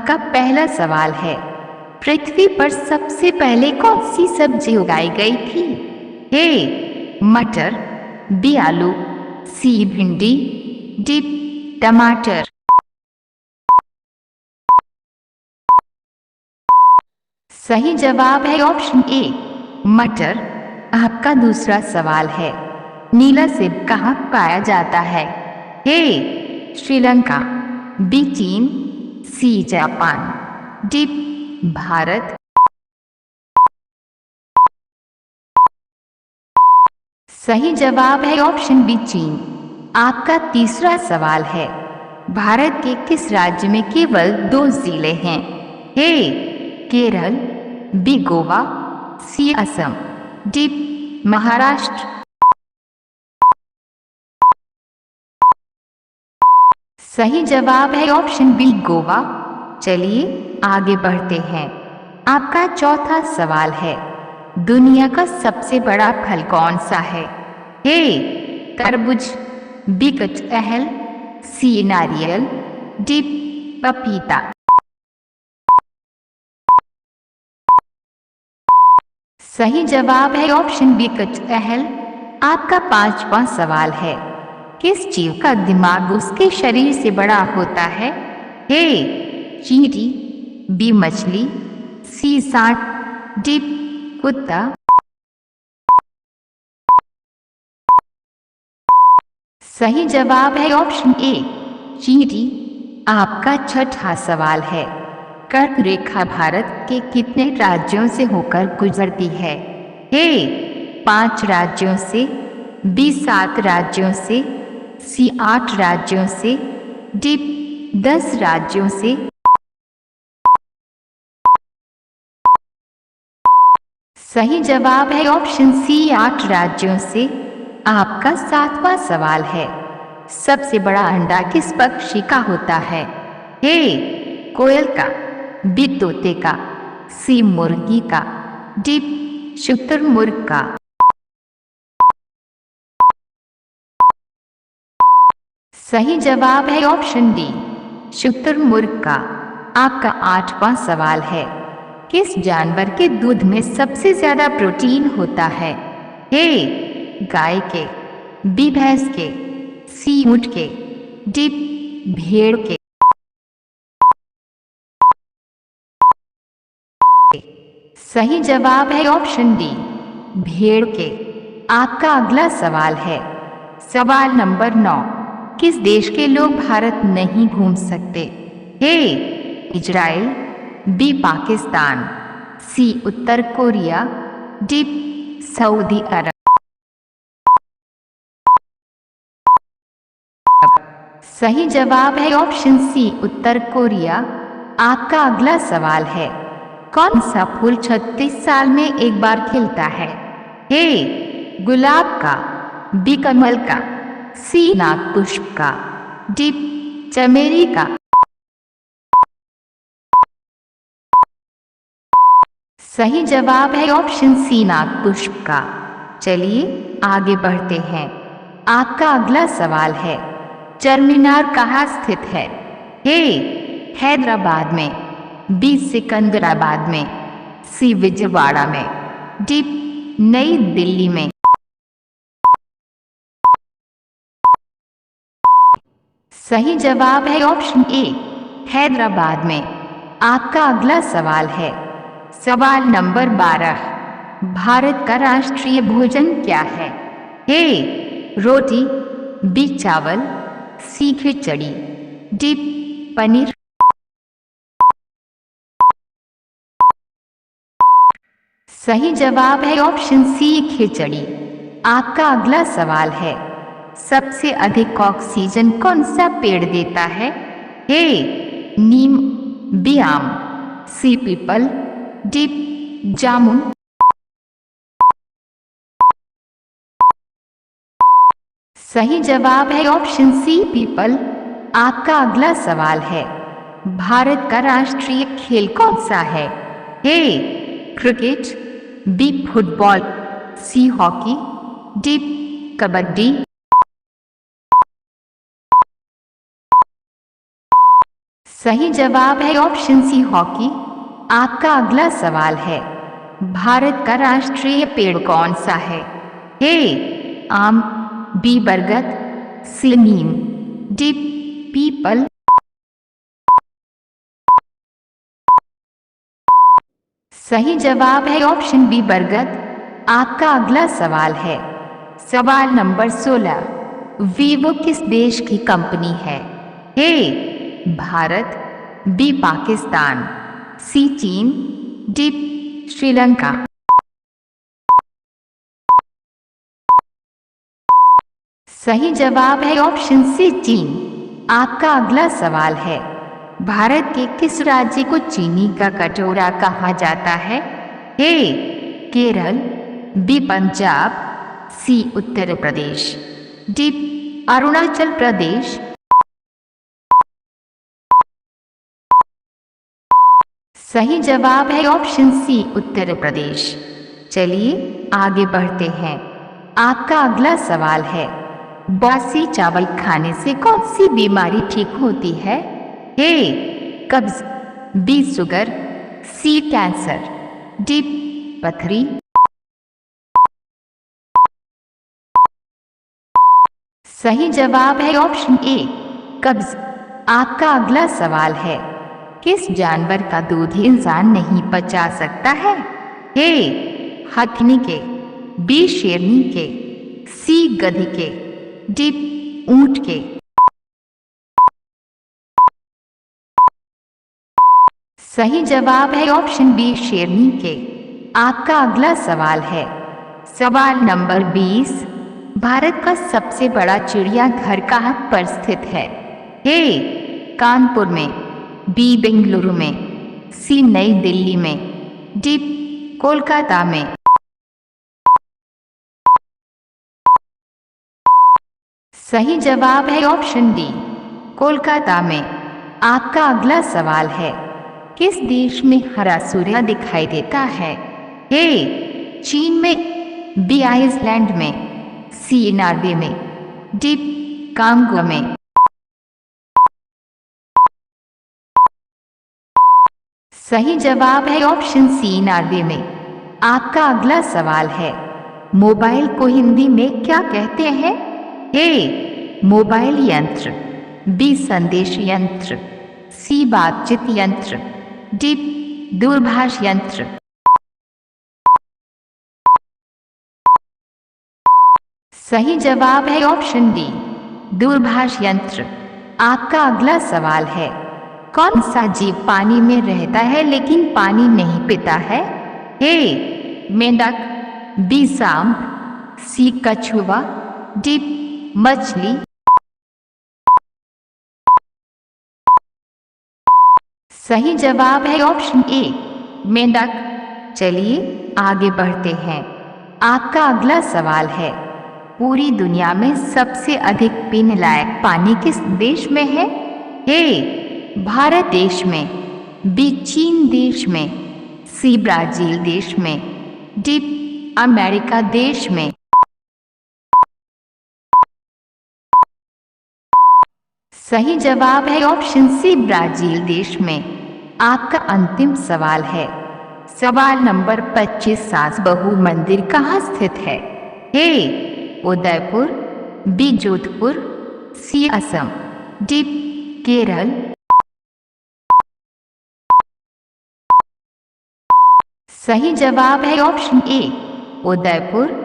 आपका पहला सवाल है, पृथ्वी पर सबसे पहले कौन सी सब्जी उगाई गई थी? ए मटर, बी आलू, सी भिंडी, डी टमाटर। सही जवाब है ऑप्शन ए मटर। आपका दूसरा सवाल है, नीला सेब कहाँ पाया जाता है? ए श्रीलंका, बी चीन, सी जापान, डी भारत। सही जवाब है ऑप्शन बी चीन। आपका तीसरा सवाल है, भारत के किस राज्य में केवल 2 जिले हैं? ए केरल, बी गोवा, सी असम, डी महाराष्ट्र। सही जवाब है ऑप्शन बी गोवा। चलिए आगे बढ़ते हैं। आपका चौथा सवाल है, दुनिया का सबसे बड़ा फल कौन सा है? ए तरबूज, बी कटहल, सी नारियल, डी पपीता। सही जवाब है ऑप्शन बी कटहल। आपका पांचवा सवाल है, किस जीव का दिमाग उसके शरीर से बड़ा होता है? ए चींटी, बी मछली, सी सांप, डी कुत्ता। सही जवाब है ऑप्शन ए चींटी। आपका छठा सवाल है, कर्क रेखा भारत के कितने राज्यों से होकर गुजरती है? ए 5 राज्यों से, बी 7 राज्यों से, सी 8 राज्यों से, डी 10 राज्यों से। सही जवाब है ऑप्शन सी 8 राज्यों से। आपका 7वां सवाल है, सबसे बड़ा अंडा किस पक्षी का होता है? ए कोयल का, बी तोते का, सी मुर्गी का, डी शुतुरमुर्ग का। सही जवाब है ऑप्शन डी शुतुरमुर्ग का। आपका 8वां सवाल है, किस जानवर के दूध में सबसे ज्यादा प्रोटीन होता है? ए गाय के, बी भैंस के, सी ऊंट के, डी भेड़ के। सही जवाब है ऑप्शन डी भेड़ के। आपका अगला सवाल है, सवाल नंबर 9, किस देश के लोग भारत नहीं घूम सकते? ए इजराइल, बी पाकिस्तान, सी उत्तर कोरिया, डी सऊदी अरब। सही जवाब है ऑप्शन सी उत्तर कोरिया। आपका अगला सवाल है, कौन सा फूल 36 साल में एक बार खिलता है? ए गुलाब का, बी कमल का, सी नागपुष्प का, डी चमेली का। सही जवाब है ऑप्शन सी नागपुष्प का। चलिए आगे बढ़ते हैं। आपका अगला सवाल है, चारमीनार कहाँ स्थित है? ए हैदराबाद में, बी सिकंदराबाद में, सी विजयवाड़ा में, डी नई दिल्ली में। सही जवाब है ऑप्शन ए हैदराबाद में। आपका अगला सवाल है, सवाल नंबर 12, भारत का राष्ट्रीय भोजन क्या है? ए रोटी, बी चावल, सी खिचड़ी, डी पनीर। सही जवाब है ऑप्शन सी खिचड़ी। आपका अगला सवाल है, सबसे अधिक ऑक्सीजन कौन सा पेड़ देता है? ए नीम, बी आम, सी पीपल, डी जामुन। सही जवाब है ऑप्शन सी पीपल। आपका अगला सवाल है, भारत का राष्ट्रीय खेल कौन सा है? A cricket, B football, C hockey, D kabaddi. सही जवाब है ऑप्शन सी हॉकी। आपका अगला सवाल है, भारत का राष्ट्रीय पेड़ कौन सा है? ए आम, बी बरगद, सी नीम, डी पीपल। सही जवाब है ऑप्शन बी बरगद। आपका अगला सवाल है, सवाल नंबर 16, वीवो किस देश की कंपनी है? ए भारत, बी पाकिस्तान, सी चीन, डी श्रीलंका। सही जवाब है ऑप्शन सी चीन। आपका अगला सवाल है, भारत के किस राज्य को चीनी का कटोरा कहा जाता है? ए केरल, बी पंजाब, सी उत्तर प्रदेश, डी अरुणाचल प्रदेश। सही जवाब है ऑप्शन सी उत्तर प्रदेश। चलिए आगे बढ़ते हैं। आपका अगला सवाल है, बासी चावल खाने से कौन सी बीमारी ठीक होती है? ए कब्ज, बी शुगर, सी कैंसर, डी पथरी। सही जवाब है ऑप्शन ए कब्ज। आपका अगला सवाल है, किस जानवर का दूध इंसान नहीं पचा सकता है? ए हथनी के, बी शेरनी के, सी गधी के, डी ऊंट के। सही जवाब है ऑप्शन बी शेरनी के। आपका अगला सवाल है, सवाल नंबर 20, भारत का सबसे बड़ा चिड़ियाघर कहाँ पर स्थित है? ए कानपुर में, बी बेंगलुरु में, सी नई दिल्ली में, डी कोलकाता में। सही जवाब है ऑप्शन डी कोलकाता में। आपका अगला सवाल है, किस देश में हरा सूर्य दिखाई देता है? ए चीन में, बी आइसलैंड में, सी नॉर्वे में, डी कांगो में। सही जवाब है ऑप्शन सी नॉर्वे में। आपका अगला सवाल है, मोबाइल को हिंदी में क्या कहते हैं? ए मोबाइल यंत्र, बी संदेश यंत्र, सी बातचीत यंत्र, डी दूरभाष यंत्र। सही जवाब है ऑप्शन डी दूरभाष यंत्र। आपका अगला सवाल है, कौन सा जीव पानी में रहता है लेकिन पानी नहीं पीता है? ए मेंढक, बी सांप, सी कछुआ, डी मछली। सही जवाब है ऑप्शन ए मेंढक। चलिए आगे बढ़ते हैं। आपका अगला सवाल है, पूरी दुनिया में सबसे अधिक पीने लायक पानी किस देश में है? ए भारत देश में, बी चीन देश में, सी ब्राजील देश में, डी अमेरिका देश में। सही जवाब है ऑप्शन सी ब्राजील देश में। आपका अंतिम सवाल है, सवाल नंबर 25, सास बहू मंदिर कहाँ स्थित है? ए उदयपुर, बी जोधपुर, सी असम, डी केरल। सही जवाब है ऑप्शन ए उदयपुर।